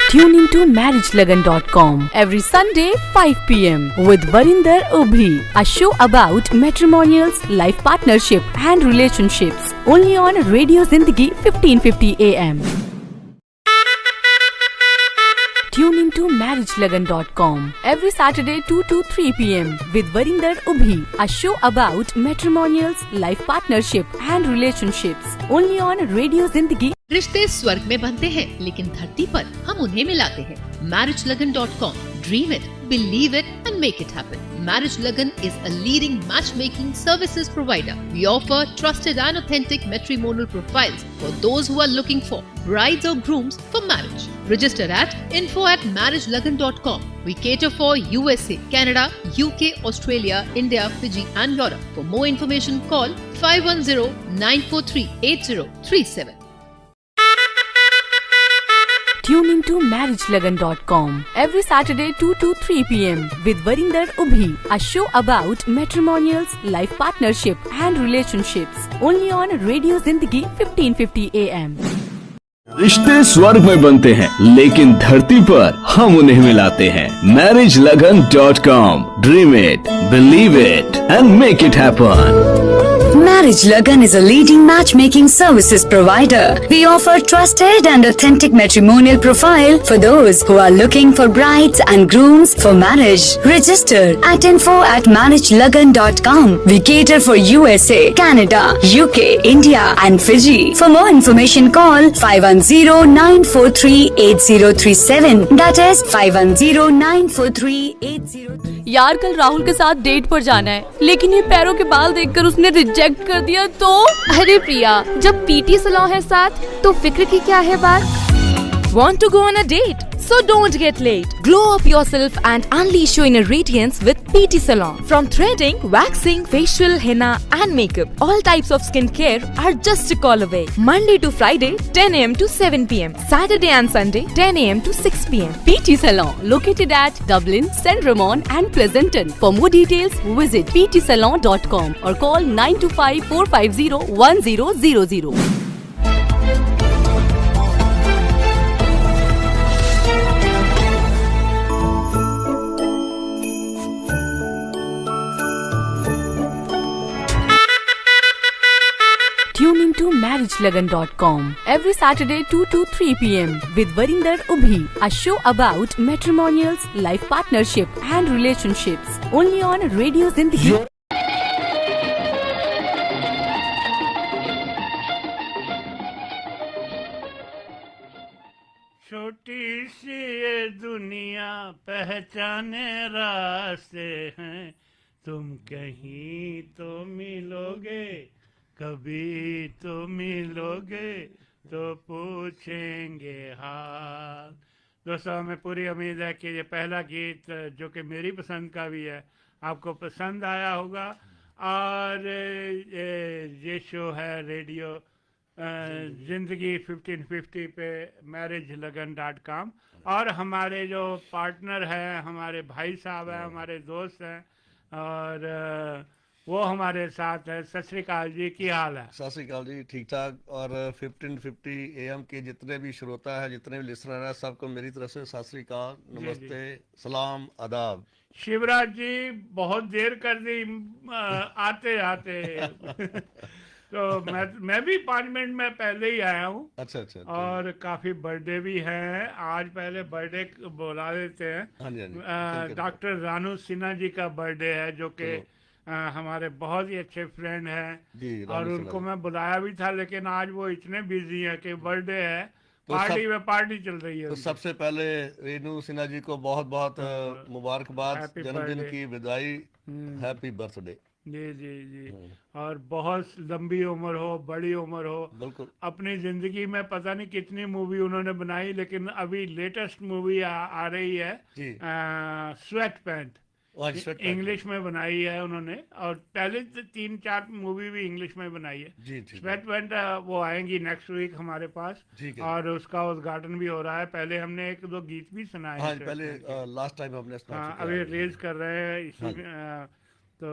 Tune into marriagelagan.com every Sunday 5 p.m. with Varinder Ubhi, a show about matrimonials, life partnership and relationships. Only on Radio Zindagi 1550 AM. Tune into marriagelagan.com every Saturday 2 to 3 p.m. with Varinder Ubhi, a show about matrimonials, life partnership and relationships. Only on Radio Zindagi. रिश्ते स्वर्ग में बनते हैं लेकिन धरती पर हम उन्हें मिलाते हैं। MarriageLagan.com. Dream it, believe it and make it happen. MarriageLagan is a leading matchmaking services provider. We offer trusted and authentic matrimonial profiles for those who are looking for brides or grooms for marriage. Register at info@marriagelagan.com. We cater for USA, Canada, UK, Australia, India, Fiji and Europe. For more information call 510-943-8037. Tune into marriagelagan.com every Saturday 2 to 3 p.m. with Varinder Ubhi, a show about matrimonials, life partnership and relationships. Only on Radio Zindagi 1550 AM. रिश्ते स्वर्ग में बनते हैं लेकिन धरती पर हम उन्हें मिलाते हैं। MarriageLagan.com. Dream it, believe it and make it happen. Marriage Lagan is a leading matchmaking services provider. We offer trusted and authentic matrimonial profile for those who are looking for brides and grooms for marriage. Register at info@marriagelagan.com. We cater for USA, Canada, UK, India and Fiji. For more information call 510-943-8037. That is 510-943-8037. यार कल राहुल के साथ date पर जाना है, लेकिन ये पैरों के बाल देखकर उसने रिजेक्ट कर दिया तो। अरे प्रिया, जब पीटी सलॉन है साथ तो फिक्र की क्या है बात। Want to go on a date? So don't get late. Glow up yourself and unleash your inner radiance with PT Salon. From threading, waxing, facial, henna and makeup, all types of skincare are just a call away. Monday to Friday, 10 AM to 7 PM. Saturday and Sunday, 10 AM to 6 PM. PT Salon, located at Dublin, St. Ramon and Pleasanton. For more details, visit ptsalon.com or call 925-450-1000. Tune into marriagelagan.com every Saturday 2 to 3 p.m. with Varinder Ubhi, a show about matrimonials, life partnership and relationships. Only on Radio Zindagi. छोटी सी ये दुनिया पहचाने रास्ते हैं, तुम कहीं तो मिलोगे, कभी तो मिलोगे तो पूछेंगे हाल। दोस्तों, हमें पूरी उम्मीद है कि ये पहला गीत जो कि मेरी पसंद का भी है आपको पसंद आया होगा। और ये शो है रेडियो ज़िंदगी 1550 पे marriagelagan.com। और हमारे जो पार्टनर हैं, हमारे भाई साहब हैं, हमारे दोस्त हैं और वो हमारे साथ है। सत श्री अकाल जी, की हाल है? सत श्री अकाल जी, ठीक ठाक। और 1550 AM के जितने भी श्रोता है, जितने भी लिसनर हैं, सबको मेरी तरफ से सत श्री अकाल, नमस्ते, सलाम, आदाब। शिवराज जी, बहुत देर कर दी आते आते तो मैं भी 5 मिनट में पहले ही आया हूँ। अच्छा अच्छा। और काफी बर्थडे भी हैं आज, पहले बर्थडे बुला देते हैं। हाँ जी, हाँ जी। डॉक्टर रानू सिन्हा जी का बर्थडे है जो कि हमारे बहुत ही अच्छे फ्रेंड हैं और उनको मैं बुलाया भी था, लेकिन आज वो इतने बिजी हैं कि बर्थडे है, तो पार्टी में पार्टी चल रही है। तो सबसे पहले रेनू सिन्हा जी को बहुत बहुत मुबारकबाद, जन्मदिन की बधाई, हैप्पी बर्थडे। जी जी जी। और बहुत लंबी उम्र हो, बड़ी उम्र हो। बिल्कुल। अपनी जिंदगी में पता नहीं कितनी मूवी उन्होंने बनाई, लेकिन अभी लेटेस्ट मूवी आ रही है स्वेट पैंट, इंग्लिश में बनाई है उन्होंने। और पहले 3-4 मूवी भी इंग्लिश में बनाई है। स्वेट पैंट वो आएंगी नेक्स्ट वीक हमारे पास और उसका उद्घाटन भी हो रहा है। पहले हमने 1-2 गीत भी सुनाए। हाँ, पहले लास्ट टाइम हमने अभी रिलीज कर रहे हैं इसी तो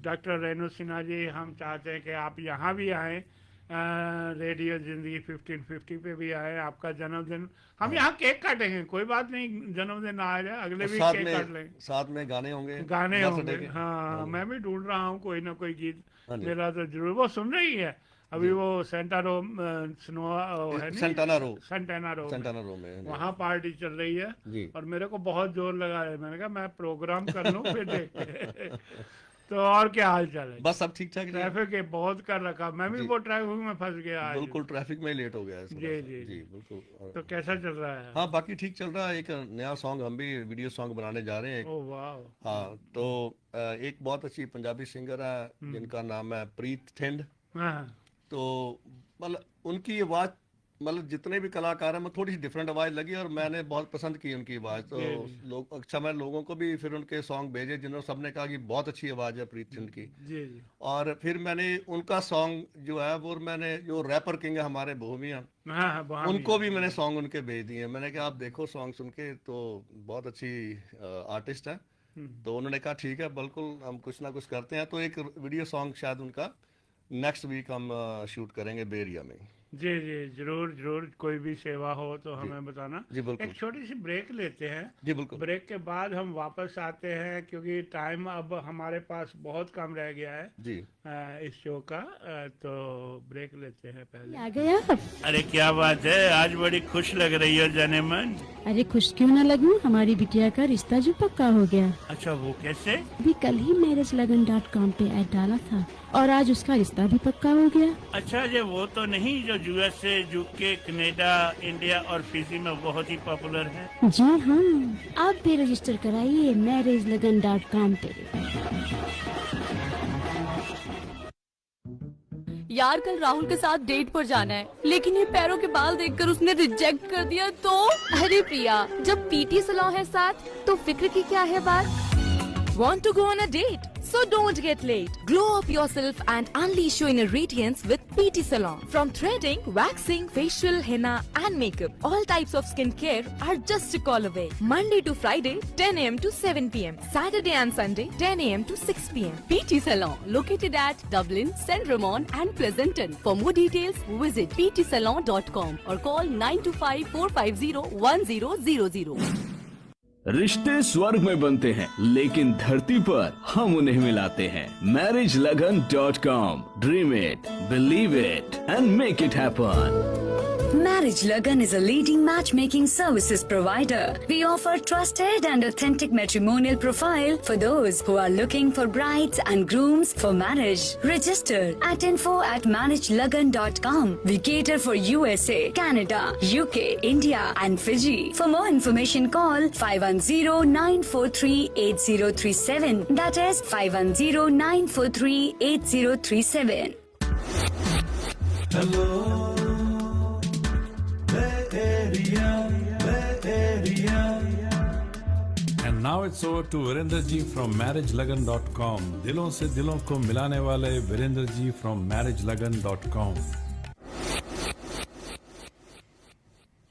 डॉक्टर रेनू सिन्हा जी, हम चाहते हैं कि आप यहाँ भी आएँ रेडियो जिंदगी 1550 पे भी आए, आपका जन्मदिन हम यहाँ केक काटेंगे, कोई बात नहीं, जन्मदिन आ जाए अगले भी केक काट लेंगे, साथ में गाने होंगे, गाने होंगे। हाँ मैं भी ढूंढ रहा हूँ कोई ना कोई गीत मेरा तो जरूर, वो सुन रही है अभी, वो सेंटारो स्नो है नहीं, सेंटाना रो में वहाँ पार्टी चल रही है और मेरे को बहुत जोर लगा है, मैंने कहा मैं प्रोग्राम कर लूँ फिर देखते तो और क्या हाल चाल है? बस सब ठीक ठाक। ट्रैफिक है बहुत कर रखा, मैं भी वो ट्रैफिक में फंस गया आज। बिल्कुल ट्रैफिक में लेट हो गया है। जी बिल्कुल। तो कैसा चल रहा है? हाँ बाकी ठीक चल रहा है। एक नया सॉन्ग हम भी वीडियो सॉन्ग बनाने जा रहे हैं। ओह वाह। हाँ तो एक बहुत अच्छी पंजाबी सिंगर है जिनका नाम है प्रीत थिंड। तो मतलब उनकी आवाज, मतलब जितने भी कलाकार हैं, मैं थोड़ी सी डिफरेंट आवाज लगी और मैंने बहुत पसंद की उनकी आवाज। तो लोग अच्छा, मैं लोगों को भी फिर उनके सॉन्ग भेजे जिन्होंने सबने कहा कि बहुत अच्छी आवाज है प्रीत सिंह की। जी। और फिर मैंने उनका सॉन्ग जो है वो मैंने, जो रैपर किंग है हमारे भूमिया, उनको भी मैंने सॉन्ग उनके भेज दिए। मैंने कहा आप देखो सॉन्ग सुन के, तो बहुत अच्छी आर्टिस्ट है। तो उन्होंने कहा ठीक है बिल्कुल हम कुछ ना कुछ करते हैं। तो एक वीडियो सॉन्ग शायद उनका नेक्स्ट वीक हम शूट करेंगे बेरिया में। जी जरूर कोई भी सेवा हो तो हमें बताना। जी बिल्कुल। एक छोटी सी ब्रेक लेते हैं। जी बिल्कुल। ब्रेक के बाद हम वापस आते हैं क्योंकि टाइम अब हमारे पास बहुत कम रह गया है जी इस शो का। तो ब्रेक लेते हैं पहले। आ गया आप? अरे क्या बात है, आज बड़ी खुश लग रही हो जाने मन। अरे खुश क्यों ना लगूं, हमारी बिटिया का रिश्ता जो पक्का हो गया। अच्छा वो कैसे? अभी कल ही MarriageLagan.com पे ऐड डाला था और आज उसका रिश्ता भी पक्का हो गया। अच्छा ये वो तो नहीं जो यूएस से UK, कनाडा, इंडिया और फिजी में बहुत ही पॉपुलर है? जी हाँ, आप भी रजिस्टर कराइए MarriageLagan.com पे। यार कल राहुल के साथ डेट पर जाना है, लेकिन ये पैरों के बाल देखकर उसने रिजेक्ट कर दिया तो। अरे प्रिया, जब पीटी सलॉन है साथ तो फिक्र की क्या है बात। Want to go on a date? So don't get late. Glow up yourself and unleash your inner radiance with PT Salon. From threading, waxing, facial, henna and makeup, all types of skincare are just a call away. Monday to Friday, 10 a.m. to 7 p.m. Saturday and Sunday, 10 a.m. to 6 p.m. PT Salon, located at Dublin, St. Ramon and Pleasanton. For more details, visit ptsalon.com or call 925-450-1000. रिश्ते स्वर्ग में बनते हैं लेकिन धरती पर हम उन्हें मिलाते हैं। MarriageLagan.com, dream it, believe it and make it happen. Marriage Lagan is a leading matchmaking services provider. We offer trusted and authentic matrimonial profile for those who are looking for brides and grooms for marriage. Register at info@marriagelagan.com. We cater for USA, Canada, UK, India and Fiji. For more information call 510-943-8037. That is 510-943-8037. Hello. And now it's over to Virender ji from MarriageLagan.com. दिलों से दिलों को मिलाने वाले Virendra ji from MarriageLagan.com.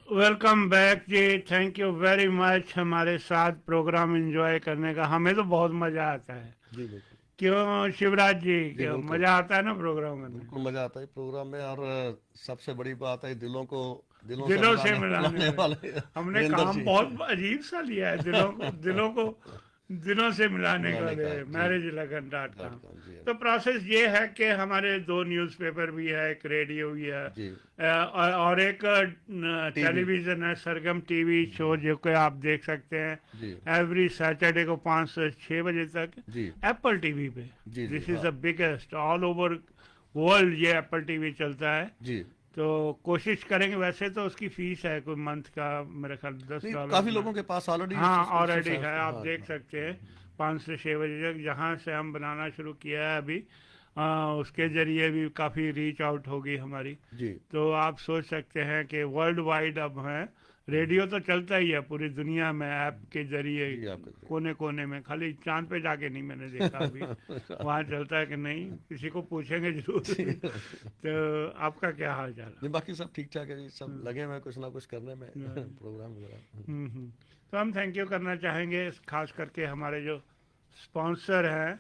Welcome back ji, thank you very much हमारे साथ programme enjoy करने का। हमें तो बहुत मजा आता है। जी बिल्कुल। क्यों शिवराज जी, क्यों मजा आता है ना प्रोग्राम में? बिल्कुल मजा आता है प्रोग्राम में। और सबसे बड़ी बात है दिलों से मिलाने वाले। हमने काम बहुत अजीब सा लिया है, दिलों से मिलाने के लिए MarriageLagan.com। तो प्रोसेस ये है कि हमारे 2 न्यूज़पेपर भी है, एक रेडियो भी है और एक टेलीविजन है, सरगम टीवी शो, जो कि आप देख सकते हैं एवरी सैटरडे को 5 से 6 बजे तक एप्पल टीवी पे। This is the biggest all over world, ये एप्पल टीवी चलता है जी। तो कोशिश करेंगे। वैसे तो उसकी फीस है कोई मंथ का मेरे ख्याल $10। काफी लोगों के पास ऑलरेडी है, आप देख सकते हैं 5 से 6 बजे तक। जहाँ से हम बनाना शुरू किया है अभी, उसके जरिए भी काफ़ी रीच आउट होगी हमारी जी। तो आप सोच सकते हैं कि वर्ल्ड वाइड अब है। रेडियो तो चलता ही है पूरी दुनिया में ऐप के जरिए, कोने कोने में। खाली चांद पे जाके नहीं मैंने देखा अभी वहाँ चलता है कि नहीं, किसी को पूछेंगे जरूर। तो आपका क्या हाल चाल है? बाकी सब ठीक ठाक है जी, सब लगे हुए कुछ ना कुछ करने में प्रोग्राम वगैरह। तो हम थैंक यू करना चाहेंगे खास करके हमारे जो स्पॉन्सर हैं।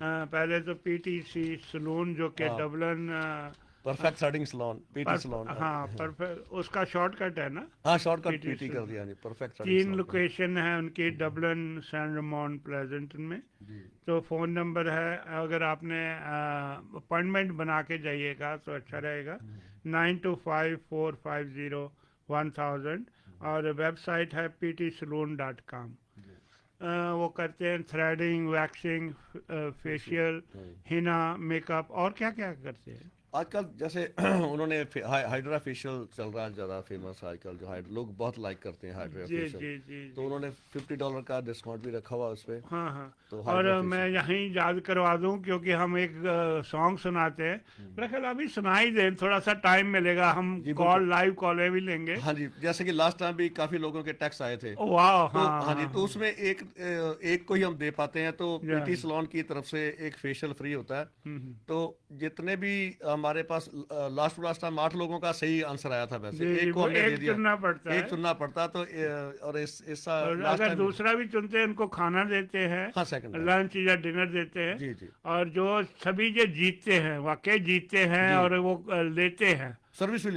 पहले तो PTC सलून जो कि Dublin perfect threading salon, PT salon. हाँ परफेक्ट, उसका शॉर्टकट है ना? हाँ शॉर्टकट पीटी कर दिया जी, परफेक्ट थ्रेडिंग 3 लोकेशन है उनकी, डबलिन, सैन रमोन, प्लेजेंटन में। तो फ़ोन नंबर है, अगर आपने अपॉइंटमेंट बना के जाइएगा तो अच्छा रहेगा, 9254501000, और वेबसाइट है ptsaloon.com। वो करते हैं threading, waxing, facial, Hina, makeup, और क्या क्या करते हैं आजकल। जैसे उन्होंने हाइड्रा फेशियल चल रहा है ज़्यादा फेमस आजकल, जो लोग बहुत लाइक करते हैं हाइड्रा फेशियल। तो उन्होंने $50 का डिस्काउंट भी रखा हुआ उस पर। हाँ हाँ। तो और मैं यहीं याद करवा दूं, क्योंकि हम एक सॉन्ग सुनाते हैं, मेरा ख्याल अभी सुनाई दें, थोड़ा सा टाइम मिलेगा, हम कॉल, लाइव कॉलें भी लेंगे। हाँ जी, जैसे कि लास्ट टाइम भी काफी लोगों के टैक्स आए थे। वाह। तो हाँ जी, तो उसमें एक को ही हम दे पाते हैं। तो पीटी सैलून की तरफ से एक फेशियल फ्री होता है। तो जितने भी हमारे पास लास्ट टाइम 8 लोगों का सही आंसर आया था, वैसे एक को हमने दे दिया, चुनना पड़ता है, एक चुनना पड़ता। तो और अगर दूसरा भी चुनते हैं, उनको खाना देते हैं, हाँ सेकंड लंच या डिनर देते हैं। जी जी। और जो सभी जो जीतते हैं, वाकई जीतते हैं, और वो लेते हैं, सर्विस भी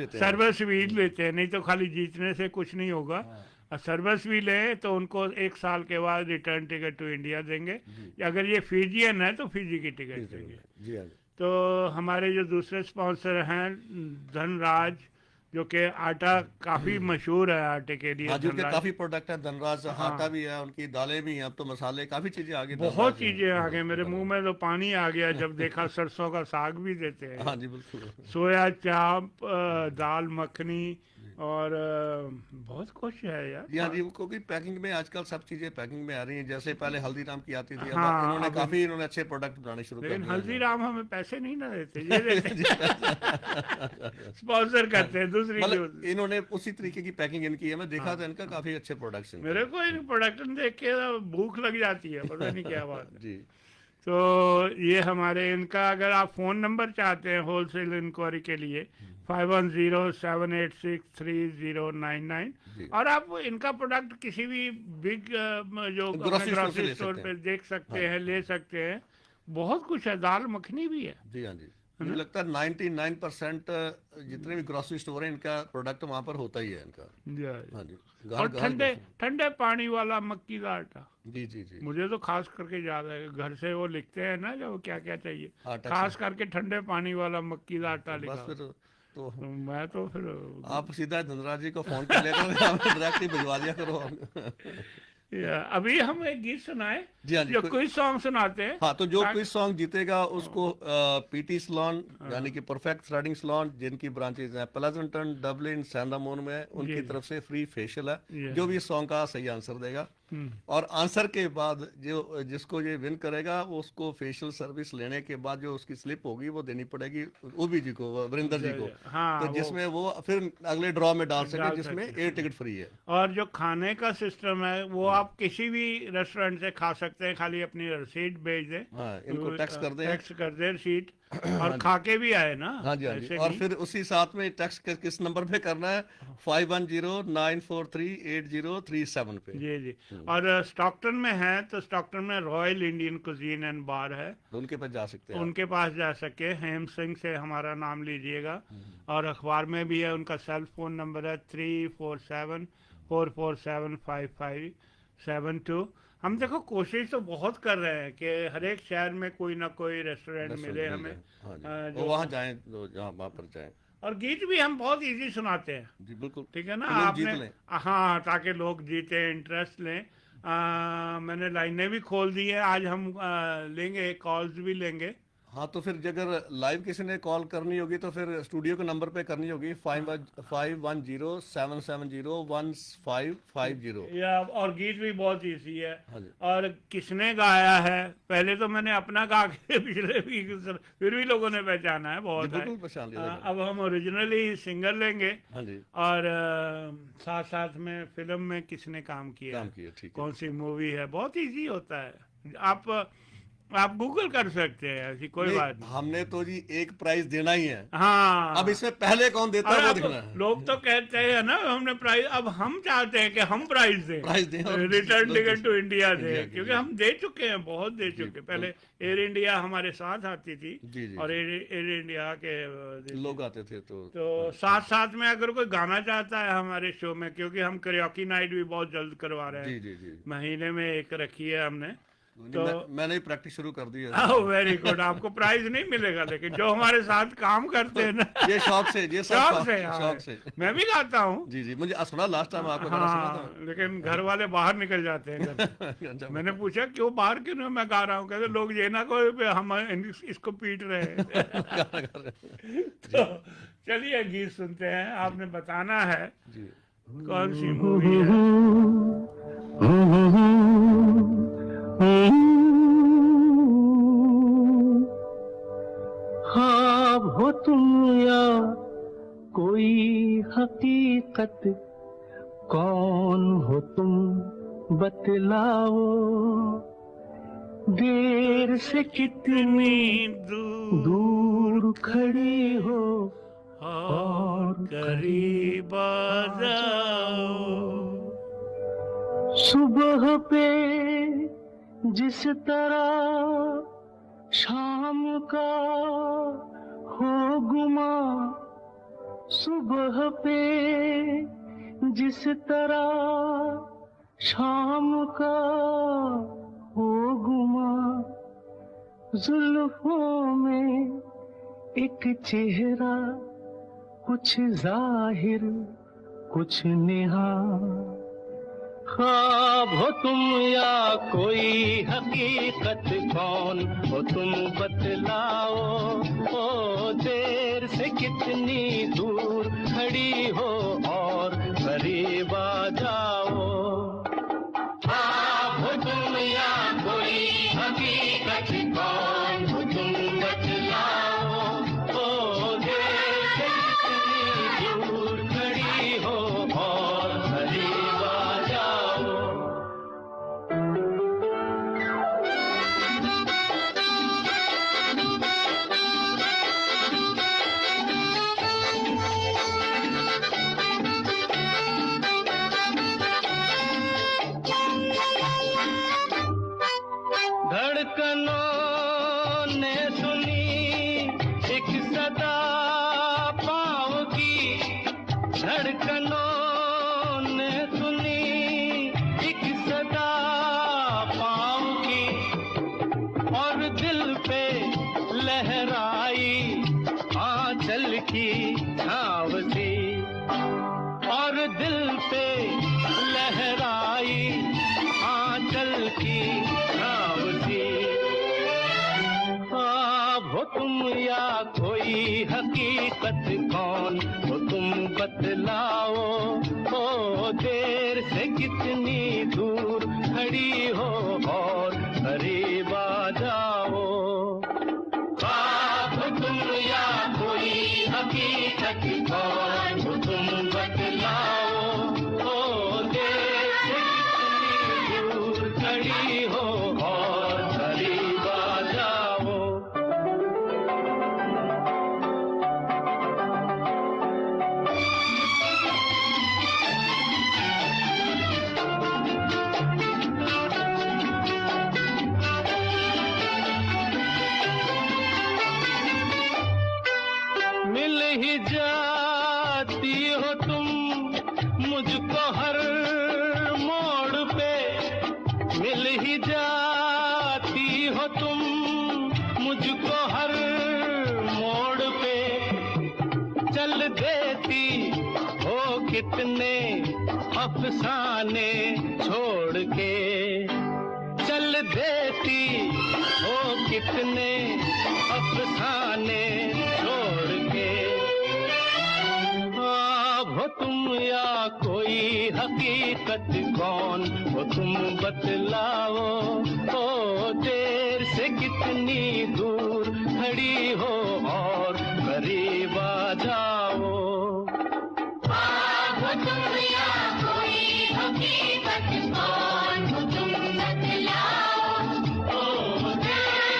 लेते हैं, नहीं तो खाली जीतने से कुछ नहीं होगा। सर्विस भी ले तो उनको 1 साल के बाद रिटर्न टिकट टू इंडिया देंगे। अगर ये फिजियन है तो फिजी की टिकट देंगे। तो हमारे जो दूसरे स्पॉन्सर हैं, धनराज, जो कि आटा काफी मशहूर है आटे के लिए, काफी प्रोडक्ट है धनराज। आटा भी है, उनकी दालें भी हैं, अब तो मसाले, काफी चीजें आ गई, बहुत चीजें आ गई। मेरे मुंह में तो पानी आ गया जब देखा सरसों का साग भी देते हैं। हाँ जी बिल्कुल। सोया चाप, दाल मखनी, और बहुत कुछ है यार। हाँ जी, क्योंकि पैकिंग में आजकल सब चीजें पैकिंग में आ रही हैं। जैसे पहले हल्दीराम की आती थी, इन्होंने अच्छे प्रोडक्ट बनाने शुरू कर दिए। हल्दीराम हमें पैसे नहीं ना देते, ये देते स्पॉन्सर करते हैं दूसरी। इन्होंने उसी तरीके की पैकिंग इनकी है, मैं देखा था इनका, काफी अच्छे प्रोडक्ट्स। मेरे को इन प्रोडक्ट देख के भूख लग जाती है, पता नहीं क्या बात है जी। तो ये हमारे, इनका अगर आप फ़ोन नंबर चाहते हैं होलसेल इंक्वायरी के लिए, 5107863099, और आप इनका प्रोडक्ट किसी भी बिग जो ग्रोसरी स्टोर पे देख सकते हैं, ले सकते हैं। बहुत कुछ है, दाल मखनी भी है। जी हाँ जी, मुझे लगता है 99% जितने भी ग्रोसरी स्टोर है, इनका प्रोडक्ट वहाँ पर होता ही है इनका। हाँ जी। और ठंडे पानी वाला मक्की का आटा। जी जी जी। मुझे तो खास करके याद है, घर से वो लिखते हैं ना जो क्या क्या चाहिए, खास करके ठंडे पानी वाला मक्की का आटा लिखा। तो मैं तो फिर आप सीधा धनराज जी को फोन कर लेकर डायरेक्टली भिजवा दिया करो। अभी हम एक गीत सुनाए, जी हाँ जी, जो क्विज सॉन्ग सुनाते हैं। हाँ, तो जो क्विज सॉन्ग जीतेगा उसको पीटी सैलून, यानी कि परफेक्ट थ्रेडिंग सैलून, जिनकी ब्रांचेज हैं प्लेजेंटन, डबलिन, सैन रामोन में, उनकी तरफ से फ्री फेशियल है, जो भी इस सॉन्ग का सही आंसर देगा। और आंसर के बाद जो जिसको ये विन करेगा, उसको फेशियल सर्विस लेने के बाद जो उसकी स्लिप होगी वो देनी पड़ेगी ओबी जी को, वरिंदर जी को। हाँ, तो जिसमें वो फिर अगले ड्रॉ में डाल सके, जिसमें एयर टिकट फ्री है। और जो खाने का सिस्टम है वो आप किसी भी रेस्टोरेंट से खा सकते हैं, खाली अपनी रसीद भेज दें। हाँ, इनको टैक्स कर दें रसीद, और खा के भी आए ना। हाँ जी, हाँ जी। और फिर उसी साथ में टैक्स किस नंबर पे करना है, 5109438037 पे। जी जी। और स्टॉकटन में है तो स्टॉकटन में रॉयल इंडियन कुजीन एंड बार है, तो उनके पास जा सकते हैं, उनके पास जा सके। हेम सिंह से हमारा नाम लीजिएगा। और अखबार में भी है, उनका सेल फोन नंबर है 3474475572। हम देखो कोशिश तो बहुत कर रहे हैं कि हर एक शहर में कोई ना कोई रेस्टोरेंट मिले हमें, जो वहाँ जाएं, जहाँ वहाँ पर जाएं। और गीत भी हम बहुत इजी सुनाते हैं। जी बिल्कुल, ठीक है ना, आपने, हाँ, ताकि लोग जीते, इंटरेस्ट लें। मैंने लाइनें भी खोल दी है, आज हम लेंगे, कॉल्स भी लेंगे। हाँ, तो फिर अगर लाइव किसी ने कॉल करनी होगी तो फिर स्टूडियो के नंबर पे करनी होगी, 5107701550। या और गीत भी बहुत इजी है। और किसने गाया है, पहले तो मैंने अपना गा के पिछले भी, फिर भी लोगों ने पहचाना है, बहुत है। अब हम ओरिजिनली सिंगर लेंगे। और साथ साथ में फिल्म में किसने काम किया, कौन सी मूवी है, बहुत इजी होता है। आप आप गूगल कर सकते हैं, ऐसी कोई बात नहीं। हमने तो जी एक प्राइज देना ही है। हाँ, अब इसमें पहले कौन देता है वो देखना है। लोग तो कहते हैं ना हमने प्राइज, अब हम चाहते हैं कि हम प्राइज दें, रिटर्न टिकट टू इंडिया दें, क्योंकि हम दे चुके हैं, बहुत दे चुके। पहले एयर इंडिया हमारे साथ आती थी और एयर इंडिया के लोग आते थे, तो साथ साथ में अगर कोई गाना चाहता है हमारे शो में, क्योंकि हम करियोकी नाइट भी बहुत जल्द करवा रहे हैं, महीने में एक रखी है हमने, तो मैंने प्रैक्टिस शुरू कर दी है। Very good. आपको प्राइज नहीं मिलेगा, लेकिन जो हमारे साथ काम करते हैं ना, ये शौक से, ये शौक से मैं भी गाता हूँ। जी, मुझे सुना लास्ट टाइम आपको गाना सुना था, लेकिन घर वाले बाहर निकल जाते हैं। मैंने पूछा क्यों बाहर क्यों मैं गा रहा हूँ, कहते लोग ये ना कोई हम इसको पीट रहे हैं। तो चलिए गीत सुनते हैं। आपने बताना है कौन सी मूवी है। ख्वाब हो तुम या कोई हकीकत, कौन हो तुम बतलाओ, देर से कितनी दूर खड़ी हो और करीब आ जाओ। सुबह पे जिस तरह शाम का हो गुमा, सुबह पे जिस तरह शाम का हो गुमा, जुल्फों में एक चेहरा, कुछ जाहिर कुछ नेहा। ख्वाब हो तुम या कोई हकीकत, कौन हो तुम बतलाओ, ओ देर से कितनी दूर खड़ी हो और करीब आ जाओ। ख्वाब हो तुम या कोई हकीकत, कौन हो तुम बतलाओ, ओ देर से कितनी दूर खड़ी हो और करीब आ जाओ। धड़कनों ने सुनी एक सदा पाँव की, धड़कनों ने सुनी एक सदा पाँव की, और दिल पे लहराई आंचल की छाँव सी, और दिल पे लहराई आंचल की छाँव सी। ख्वाब हो तुम या कोई हकीकत, कौन हो तुम बतलाओ, ओ देर से कितनी दूर खड़ी हो और करीब आ जाओ। ख्वाब हो तुम या कोई हकीकत, कौन हो तुम बतलाओ, ओ देर से कितनी दूर खड़ी हो और करीब आ जाओ। मिल ही जाती हो तुम मुझको हर मोड़ पे, मिल ही जाती हो तुम मुझको हर मोड़ पे, चल देती हो कितने अफसाने छोड़ के, चल देती हो कितने अफसाने छोड़ के। ख्वाब हो तुम या कोई हकीकत, कौन हो तुम बतलाओ, ओ देर से कितनी दूर खड़ी हो और करीब आ जाओ। ख्वाब हो तुम या कोई हकीकत, कौन हो तुम बतलाओ, ओ देर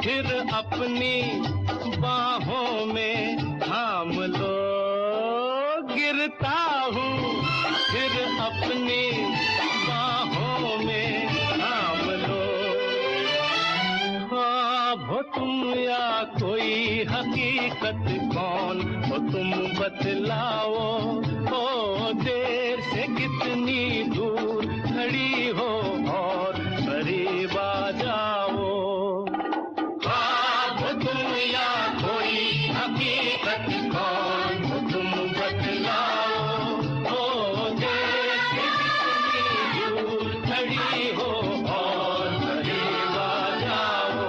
फिर अपनी बाहों में थाम लो, गिरता हूँ फिर अपनी बाहों में थाम लो। ख्वाब हो तुम या कोई हकीकत, कौन हो तुम बतलाओ, ओ देर से कितनी दूर खड़ी हो और करीब आ जाओ। ख्वाब हो तुम या कोई हकीकत, कौन हो तुम बतलाओ, ओ देर से कितनी दूर खड़ी हो और करीब आ जाओ।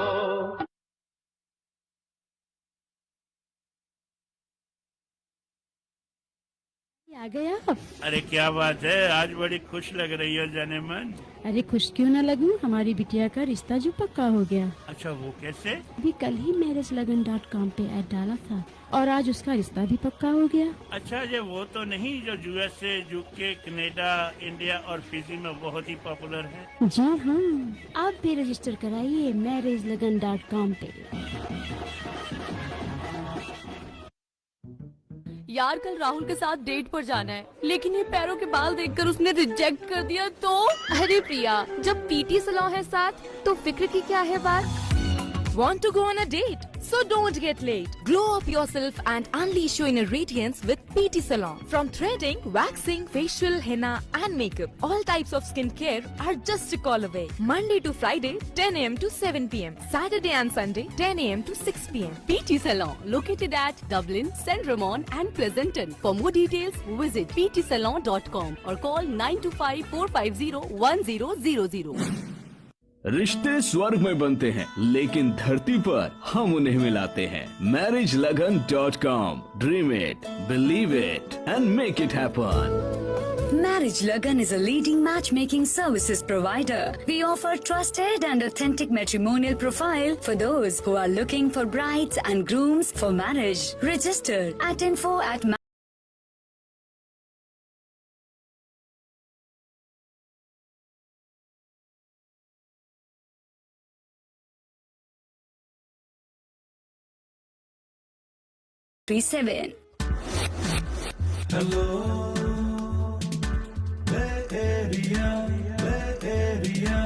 आ गए आप? अरे क्या बात है, आज बड़ी खुश लग रही हो जाने मन। अरे खुश क्यों ना लगूं, हमारी बिटिया का रिश्ता जो पक्का हो गया। अच्छा, वो कैसे? अभी कल ही marriagelaghan.com पे ऐड डाला था और आज उसका रिश्ता भी पक्का हो गया। अच्छा, ये वो तो नहीं जो यूएस से यूके, कनाडा, इंडिया और फिजी में बहुत ही पॉपुलर है? जी हाँ, आप भी रजिस्टर कराइए marriagelaghan.com पे। यार कल राहुल के साथ डेट पर जाना है, लेकिन ये पैरों के बाल देखकर उसने रिजेक्ट कर दिया तो। अरे प्रिया, जब पीटी सलॉन है साथ तो फिक्र की क्या है बात। Want to go on a date? So don't get late. Glow up yourself and unleash your inner radiance with PT Salon. From threading, waxing, facial, henna and makeup, all types of skincare are just a call away. Monday to Friday, 10 a.m. to 7 p.m. Saturday and Sunday, 10 a.m. to 6 p.m. PT Salon, located at Dublin, St. Ramon and Pleasanton. For more details, visit ptsalon.com or call 925-450-1000. रिश्ते स्वर्ग में बनते हैं, लेकिन धरती पर हम उन्हें मिलाते हैं। MarriageLagan.com. Dream it, believe it, and make it happen. Marriage Lagan is a leading matchmaking services provider. We offer trusted and authentic matrimonial profile for those who are looking for brides and grooms for marriage. Register at info at seven. Hello, Bay Area, Bay Area.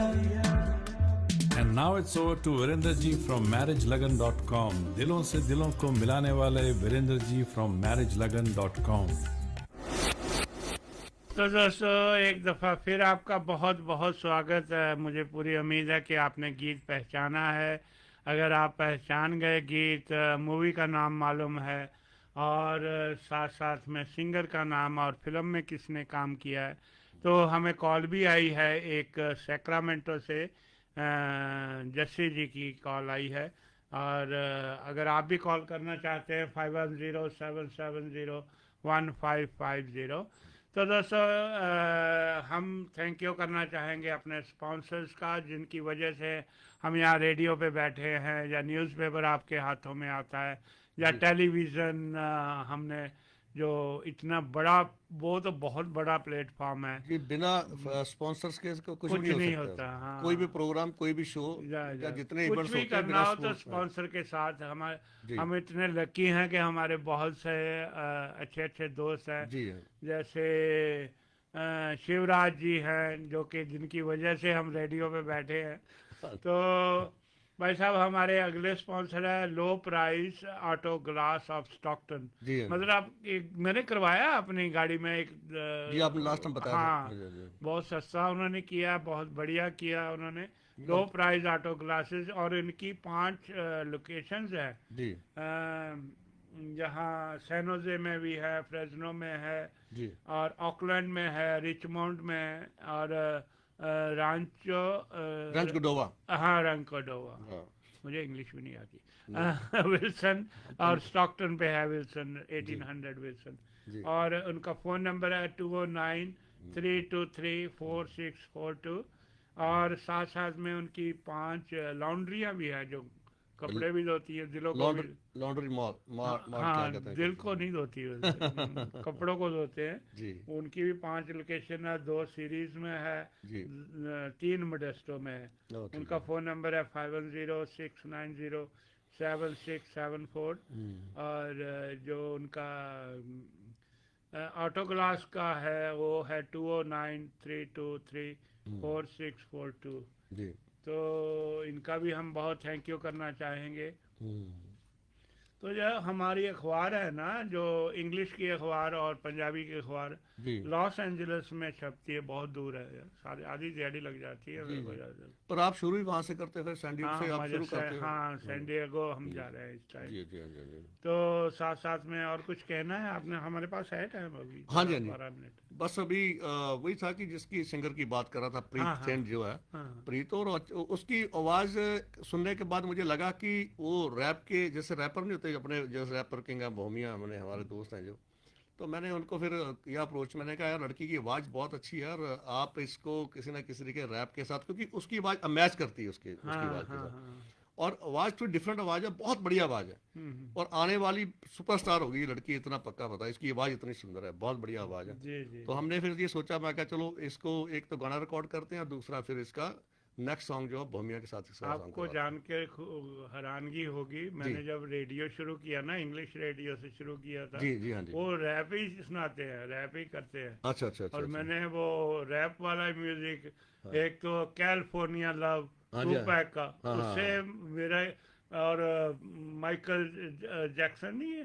And now it's over to Virender ji from MarriageLagan.com. दिलों से दिलों को मिलाने वाले Virendra ji from MarriageLagan.com. तो दोस्तों, एक दफ़ा फिर आपका बहुत बहुत स्वागत है। मुझे पूरी उम्मीद है कि आपने गीत पहचाना है। अगर आप पहचान गए गीत, मूवी का नाम मालूम है और साथ साथ में सिंगर का नाम और फिल्म में किसने काम किया है, तो हमें कॉल भी आई है एक सैक्रामेंटो से, जस्सी जी की कॉल आई है। और अगर आप भी कॉल करना चाहते हैं 5107701550। तो दोस्तों, हम थैंक यू करना चाहेंगे अपने स्पॉन्सर्स का, जिनकी वजह से हम यहाँ रेडियो पे बैठे हैं, या न्यूज़पेपर आपके हाथों में आता है, या टेलीविज़न हमने जो इतना बड़ा, वो तो बहुत बड़ा प्लेटफॉर्म है कि बिना स्पॉन्सर्स के कुछ नहीं होता। हाँ। कोई भी प्रोग्राम, कोई भी शो या जितने कुछ इवेंट्स भी होते हैं, करना हो तो स्पॉन्सर के साथ। हम इतने लकी हैं कि हमारे बहुत से अच्छे अच्छे दोस्त हैं। जैसे शिवराज जी हैं, जो कि जिनकी वजह से हम रेडियो पे बैठे हैं। तो भाई साहब, हमारे अगले स्पॉन्सर है लो price auto glass of Stockton. मतलब मैंने करवाया अपनी गाड़ी में एक, आपने लास्ट टाइम बताया। हाँ, बहुत सस्ता उन्होंने किया, बहुत बढ़िया किया उन्होंने। लो प्राइस ऑटो ग्लासेस, और इनकी 5 लोकेशंस है, जहाँ सैनोजे में भी है, फ्रेजनो में है, और ऑकलैंड में है, रिचमोंड में, और रंचकोडोवा। हाँ, रंचकोडोवा। मुझे इंग्लिश भी नहीं आती। विल्सन और स्टॉकटन पे है विल्सन, 1800 विल्सन। और उनका फ़ोन नंबर है 2093234642। और साथ साथ में उनकी 5 लॉन्ड्रियाँ भी है जो कपड़े भी धोती है, दिलों को भी। लॉन्ड्री हाँ, दिल को नहीं धोती है कपड़ों को धोते हैं जी। उनकी भी 5 लोकेशन है, 2 सीरीज में है जी। 3 मोडेस्टो में है। उनका फ़ोन नंबर है 5106907674 और जो उनका ऑटो ग्लास का है वो है 2093234642 जी। तो इनका भी हम बहुत थैंक यू करना चाहेंगे। तो जो हमारी अखबार है ना, जो इंग्लिश की अखबार और पंजाबी की अखबार लॉस एंजलिस में छपती है, बहुत दूर है, सारी आधी दिहाड़ी लग जाती है मेरे को। पर आप शुरू ही वहाँ से करते हैं, फिर सैन डिएगो से आप शुरू करते हैं? हाँ, सैन डिएगो हम जा रहे हैं इस टाइम। जी जी जी। तो साथ साथ में और कुछ कहना है आपने? हमारे पास है टाइम अभी? हाँ जी, 12 मिनट। बस अभी वही था कि जिसकी सिंगर की बात कर रहा था, प्रीत सेन जो है, प्रीत, और उसकी आवाज सुनने के बाद मुझे लगा कि वो रैप के जैसे रैपर नहीं होते अपने, जैसे रैपर किंग है भूमिया, मैंने हमारे दोस्त हैं जो, तो मैंने उनको फिर किया अप्रोच। मैंने कहा यार लड़की की आवाज़ बहुत अच्छी है और आप इसको किसी ना किसी के रैप के साथ, क्योंकि उसकी आवाज़ मैच करती है उसकी आवाज़ के साथ, और आवाज़ थोड़ी डिफरेंट आवाज़ है, बहुत बढ़िया आवाज़ है और आने वाली सुपरस्टार होगी लड़की, इतना पक्का पता है। इसकी आवाज़ इतनी सुंदर है, बहुत बढ़िया आवाज़ है। तो हमने फिर ये सोचा, मैं कहा चलो इसको एक तो गाना रिकॉर्ड करते हैं और दूसरा फिर इसका नेक्स्ट सॉन्ग जो भूमिया के साथ आपको जान के हैरानगी होगी, मैंने जब रेडियो शुरू किया ना, इंग्लिश रेडियो से शुरू किया था। जी जी हाँ जी। वो रैप ही सुनाते हैं, रैप ही करते हैं। अच्छा अच्छा। और मैंने वो रैप वाला म्यूजिक, एक तो कैलिफोर्निया लव टूपैक का, उससे मेरा और माइकल जैक्सन नहीं है,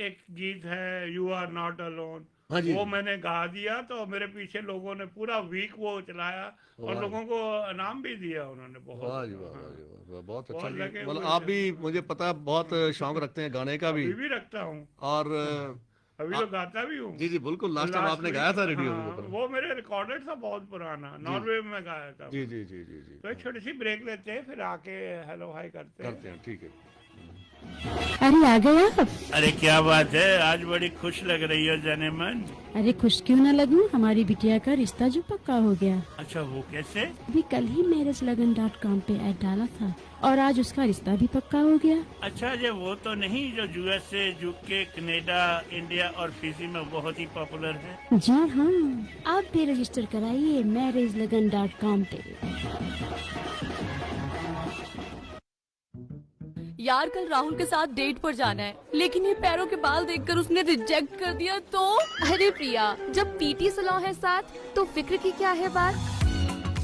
एक गीत है यू आर नॉट अलोन, वो मैंने गा दिया तो मेरे पीछे लोगों ने पूरा वीक वो चलाया और लोगों को इनाम भी दिया उन्होंने। बहुत बहुत अच्छा। मतलब आप भी, मुझे पता, बहुत शौक रखते हैं गाने का भी? भी रखता हूँ और अभी तो गाता भी हूँ। जी जी बिल्कुल, लास्ट टाइम आपने गाया था रेडियो पर। वो मेरे रिकॉर्डेड था बहुत पुराना, नॉर्वे में गाया था। जी जी जी जी जी। तो एक छोटी सी ब्रेक लेते हैं, फिर आके हेलो हाई करते हैं। ठीक है। अरे आ गए आप? अरे क्या बात है, आज बड़ी खुश लग रही हो जाने मन। अरे खुश क्यों ना लगूं, हमारी बिटिया का रिश्ता जो पक्का हो गया। अच्छा, वो कैसे? अभी कल ही MarriageLagan.com पे ऐड डाला था और आज उसका रिश्ता भी पक्का हो गया। अच्छा, ये वो तो नहीं जो USA, UK, कनाडा, इंडिया और फिजी में बहुत ही पॉपुलर है? जी हाँ, आप भी रजिस्टर कराइए MarriageLagan.com पे। यार कल राहुल के साथ डेट पर जाना है, लेकिन ये पैरों के बाल देखकर उसने रिजेक्ट कर दिया तो। अरे प्रिया, जब PT सलॉन है साथ तो फिक्र की क्या है बात।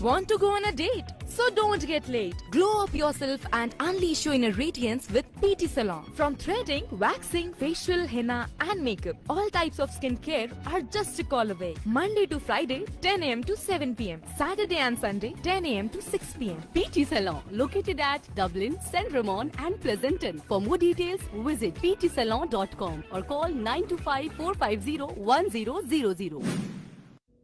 Want to go on a date? So don't get late. Glow up yourself and unleash your inner radiance with PT Salon. From threading, waxing, facial, henna and makeup, all types of skincare are just a call away. Monday to Friday, 10 a.m. to 7 p.m. Saturday and Sunday, 10 a.m. to 6 p.m. PT Salon, located at Dublin, St. Ramon and Pleasanton. For more details, visit ptsalon.com or call 925-450-1000.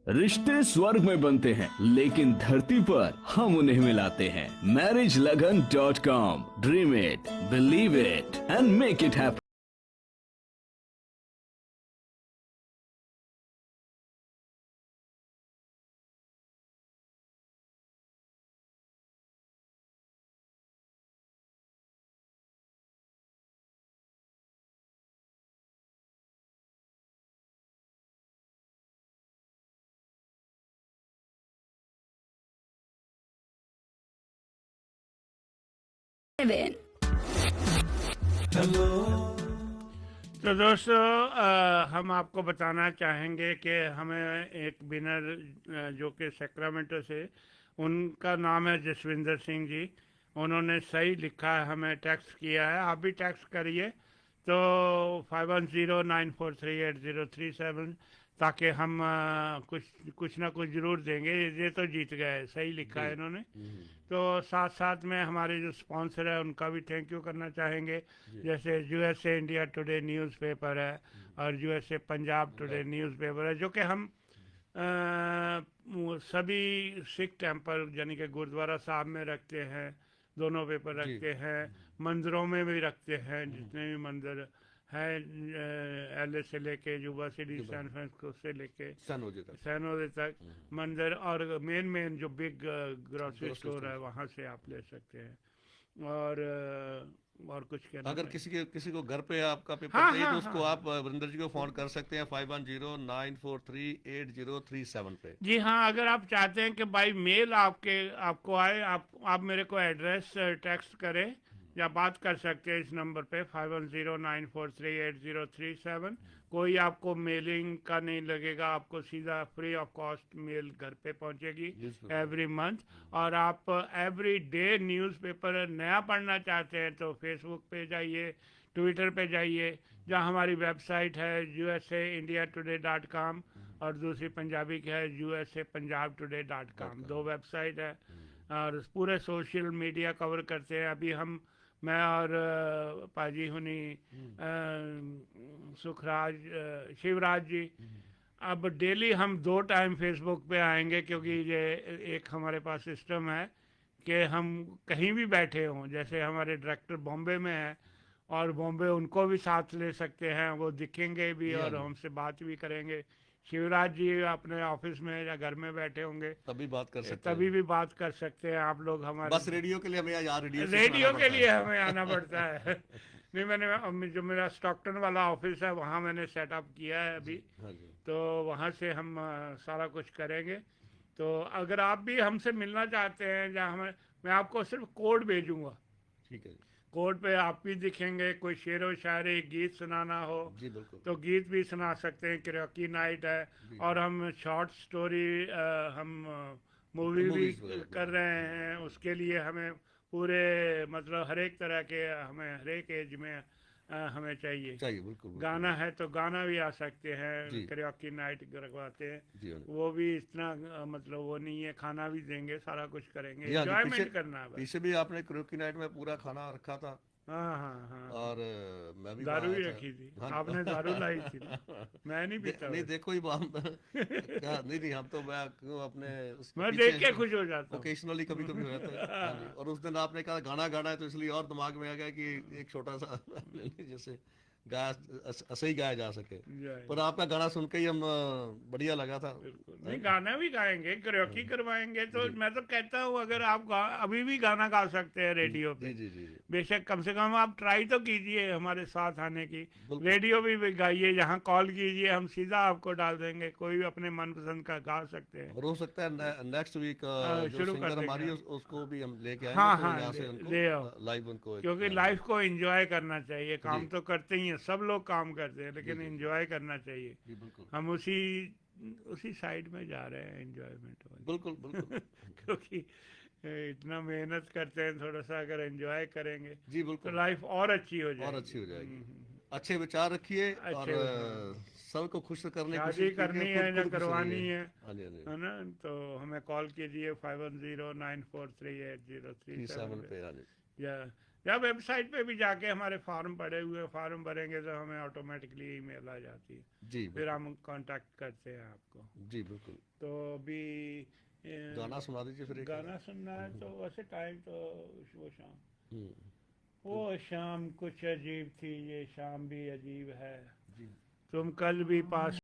रिश्ते स्वर्ग में बनते हैं लेकिन धरती पर हम उन्हें मिलाते हैं। MarriageLagan.com, dream it, believe it and make it happen. तो दोस्तों, हम आपको बताना चाहेंगे कि हमें एक विनर जो कि सैक्रामेंटो से, उनका नाम है जसविंदर सिंह जी। उन्होंने सही लिखा है, हमें टेक्स्ट किया है। आप भी टेक्स्ट करिए तो 5109438037, ताकि हम कुछ ना कुछ ज़रूर देंगे। ये तो जीत गए, सही लिखा है इन्होंने। तो साथ साथ में हमारे जो स्पॉन्सर है उनका भी थैंक यू करना चाहेंगे, जैसे USA इंडिया टुडे न्यूज़पेपर है और USA पंजाब टुडे न्यूज़पेपर है, जो कि हम सभी सिख टेम्पल यानी कि गुरुद्वारा साहब में रखते हैं। दोनों पेपर रखते हैं, मंदिरों में भी रखते हैं, जितने भी मंदिर है, LA से लेके युवा सिटी, सैन फ्रांसिस्को से लेके सैन होजे तक मंदिर, और मेन जो बिग ग्रोसरी स्टोर है वहाँ से आप ले सकते हैं। और कुछ कहना अगर चाहिए? किसी को घर पे आपका पेपर हाँ चाहिए हाँ तो उसको हाँ। आप वरिंदर जी को फोन कर सकते हैं 5109438037 पे। जी हाँ, अगर आप चाहते हैं कि भाई मेल आपको आए, आप मेरे को एड्रेस टेक्स्ट करें या बात कर सकते हैं इस नंबर पे 5109438037। कोई आपको मेलिंग का नहीं लगेगा, आपको सीधा फ्री ऑफ कॉस्ट मेल घर पे पहुंचेगी एवरी मंथ। और आप एवरी डे न्यूज़पेपर नया पढ़ना चाहते हैं तो फेसबुक पे जाइए, ट्विटर पे जाइए, जहाँ हमारी वेबसाइट है usaindiatoday.com और दूसरी पंजाबी की है usapunjabtoday.com। दो वेबसाइट है और पूरे सोशल मीडिया कवर करते हैं। अभी मैं और पाजी हुनी, सुखराज, शिवराज जी, अब डेली हम 2 टाइम फेसबुक पे आएंगे, क्योंकि ये एक हमारे पास सिस्टम है कि हम कहीं भी बैठे हों, जैसे हमारे डायरेक्टर बॉम्बे में है और बॉम्बे उनको भी साथ ले सकते हैं, वो दिखेंगे भी और हमसे बात भी करेंगे। शिवराज जी अपने ऑफिस में या घर में बैठे होंगे तभी बात कर सकते तभी हैं। भी बात कर सकते हैं आप लोग हमारे। बस रेडियो के लिए हमें यहाँ रेडियो के लिए हमें आना पड़ता है। नहीं, जो मेरा स्टॉकटन वाला ऑफिस है वहाँ मैंने सेटअप किया है अभी, तो वहाँ से हम सारा कुछ करेंगे। तो अगर आप भी हमसे मिलना चाहते हैं, या मैं आपको सिर्फ कोड भेजूंगा, ठीक है, कोड पे आप भी दिखेंगे। कोई शेर व शायरी गीत सुनाना हो जी बिल्कुल, तो गीत भी सुना सकते हैं, कराओके नाइट है। और हम शॉर्ट स्टोरी, हम मूवी भी मूवीज वगैरह कर रहे हैं, उसके लिए हमें पूरे मतलब हर एक तरह के, हमें हर एक एज में हमें चाहिए बिल्कुल, गाना है तो गाना भी आ सकते हैं, जी। कराओके नाइट करवाते हैं, जी वो भी इतना मतलब वो नहीं है, खाना भी देंगे, सारा कुछ करेंगे, जी, हाँ जी, एंजॉयमेंट करना है बस। पीछे भी आपने कराओके नाइट में पूरा खाना रखा था। हाँ हाँ हाँ। और मैं भी दारू वहाँ ही आया था। रखी थी, हाँ, आपने दारू लाई थी ना, मैं नहीं पीता नहीं वैसे। देखो ही हम क्या, नहीं हम तो मैं क्यों अपने उसके मैं पीछे देख के खुश हो जाता हूँ। ओकेशनली कभी कभी हो जाता है। हाँ जी, और उस दिन आपने कहा गाना गाना है तो इसलिए और दिमाग में आ गया कि एक छोटा सा ले लें, जैसे गाया सही गाया जा सके। पर आपका गाना सुन के ही हम बढ़िया लगा था। बिल्कुल, नहीं गाना भी गाएंगे, कराओके करवाएंगे। तो मैं तो कहता हूँ अगर आप अभी भी गाना गा सकते हैं रेडियो पे, जी जी जी, बेशक कम से कम आप ट्राई तो कीजिए हमारे साथ आने की। बिल्कुल। रेडियो भी गाइए, यहाँ कॉल कीजिए, हम सीधा आपको डाल देंगे, कोई भी अपने मनपसंद का गा सकते हैं। और हो सकता है नेक्स्ट वीक जो शुरू कर सिंगर हमारी देंगे। उसको भी हम लेके आएंगे, हाँ तो हाँ, यहाँ से ले आओ, उनको लाइव उनको क्योंकि लाइफ को एंजॉय करना चाहिए। काम जी। तो करते ही हैं, सब लोग काम करते हैं, लेकिन जी, जी। एंजॉय करना चाहिए। जी बिल्कुल, हम उसी साइड में जा रहे हैं, एंजॉयमेंट वाली। बिल्कुल बिल्कुल। क्योंकि इतना मेहनत करते हैं, थोड़ा सा अगर एंजॉय करेंगे जी तो बिल्कुल, लाइफ और अच्छी हो जाएगी। और अच्छी हो जाएगी। अच्छे विचार रखिए और अच्छे सबको खुश करने की शादी कोशिश करनी कीजिए, है खुद या खुद खुश करवानी रहिए। है हाँ जी, हाँ जी, है ना, तो हमें कॉल कीजिए 5109438037 37 पे, पे हाँ जी। या वेबसाइट पे भी जाके हमारे फॉर्म पड़े हुए, फॉर्म भरेंगे तो हमें ऑटोमेटिकली ईमेल आ जाती है, जी फिर हम कांटेक्ट करते हैं आपको। जी बिल्कुल। तो अभी गाना सुना दीजिए फिर एक। गाना सुनना है तो वैसे टाइम तो वो शाम, हम्म, वो शाम कुछ अजीब थी, ये शाम भी अजीब है, जी। तुम कल भी पास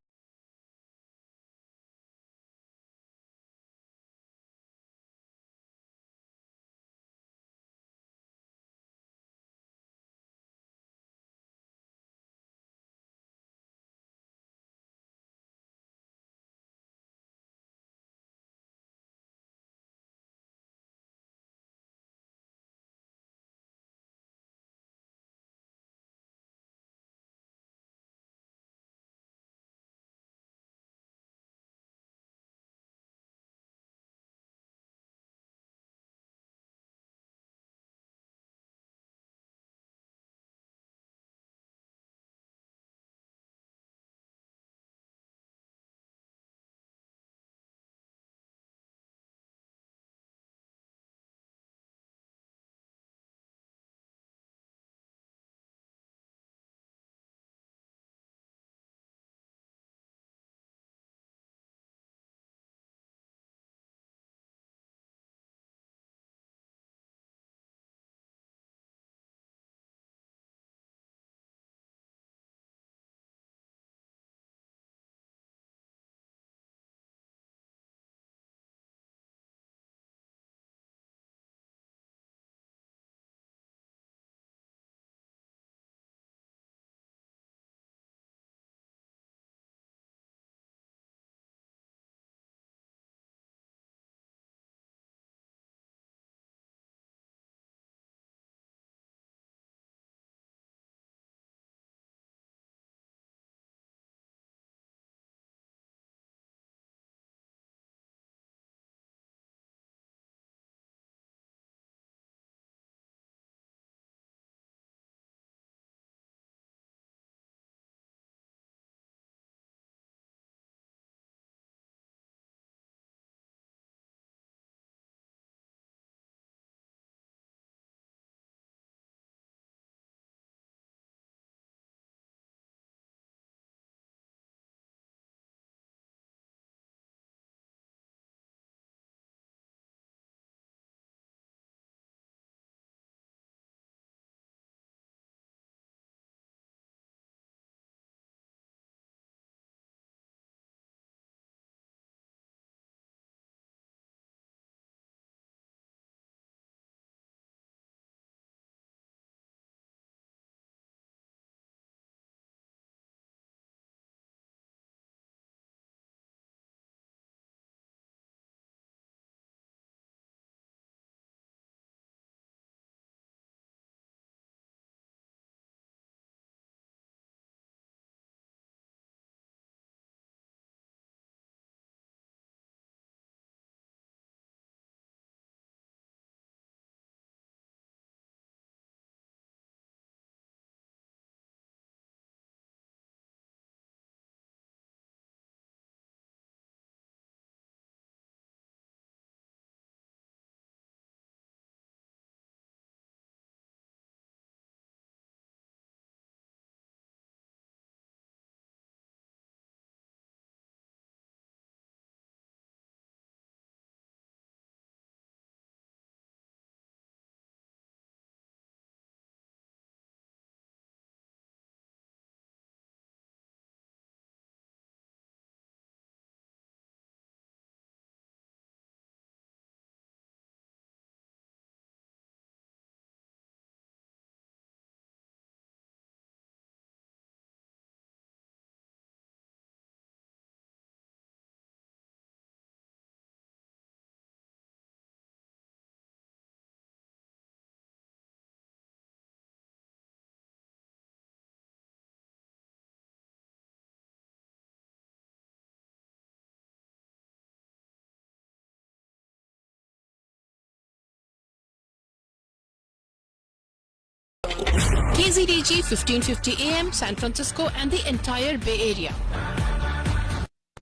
KZDG 1550 AM, San Francisco and the entire Bay Area.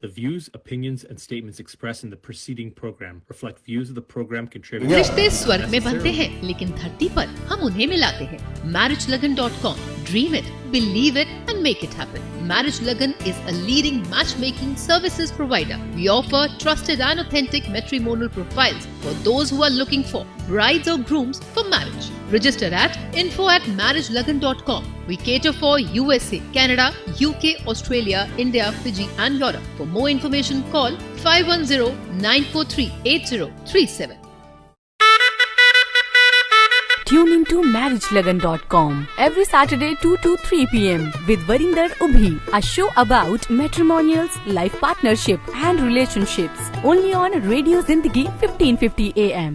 The views, opinions, and statements expressed in the preceding program reflect views of the program contributed. रिश्ते स्वर्ग में बनते हैं, लेकिन धरती पर हम उन्हें मिलाते हैं. MarriageLagan.com. Dream it, believe it, and make it happen. Marriage Lagan is a leading matchmaking services provider. We offer trusted and authentic matrimonial profiles for those who are looking for brides or grooms for marriage. Register at info@marriagelagan.com. We cater for USA, Canada, UK, Australia, India, Fiji, and Europe. For more information, call 510-943-8037. Tune into MarriageLagan.com every Saturday 2 to 3 p.m. with Varinder Ubhi, a show about matrimonials, life partnership and relationships. Only on Radio Zindagi 1550 AM.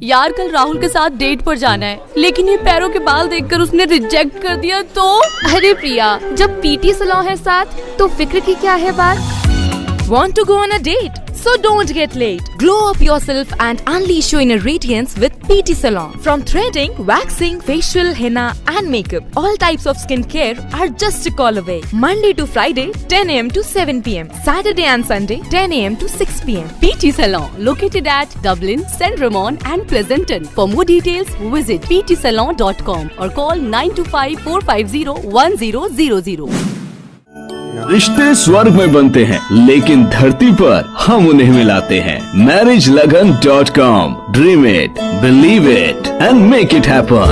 यार कल राहुल के साथ date पर जाना है, लेकिन ये पैरों के बाल देखकर उसने रिजेक्ट कर दिया तो। अरे प्रिया, जब पीटी सलॉन है साथ तो फिक्र की क्या है बात। Want to go on a date? So don't get late. Glow up yourself and unleash your inner radiance with PT Salon. From threading, waxing, facial, henna and makeup, all types of skincare are just a call away. Monday to Friday, 10 AM to 7 PM. Saturday and Sunday, 10 AM to 6 PM. PT Salon, located at Dublin, St. Ramon and Pleasanton. For more details, visit ptsalon.com or call 925-450-1000. रिश्ते स्वर्ग में बनते हैं, लेकिन धरती पर हम उन्हें मिलाते हैं. MarriageLagan.com. Dream it, believe it, and make it happen.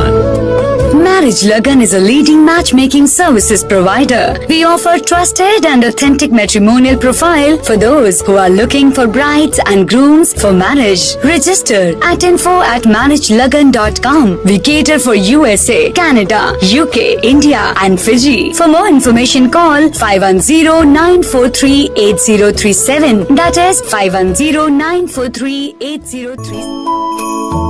Marriage Lagan is a leading matchmaking services provider. We offer trusted and authentic matrimonial profile for those who are looking for brides and grooms for marriage. Register at info@marriagelagan.com. We cater for USA, Canada, UK, India and Fiji. For more information, call 510-943-8037. That is 510-943-8037.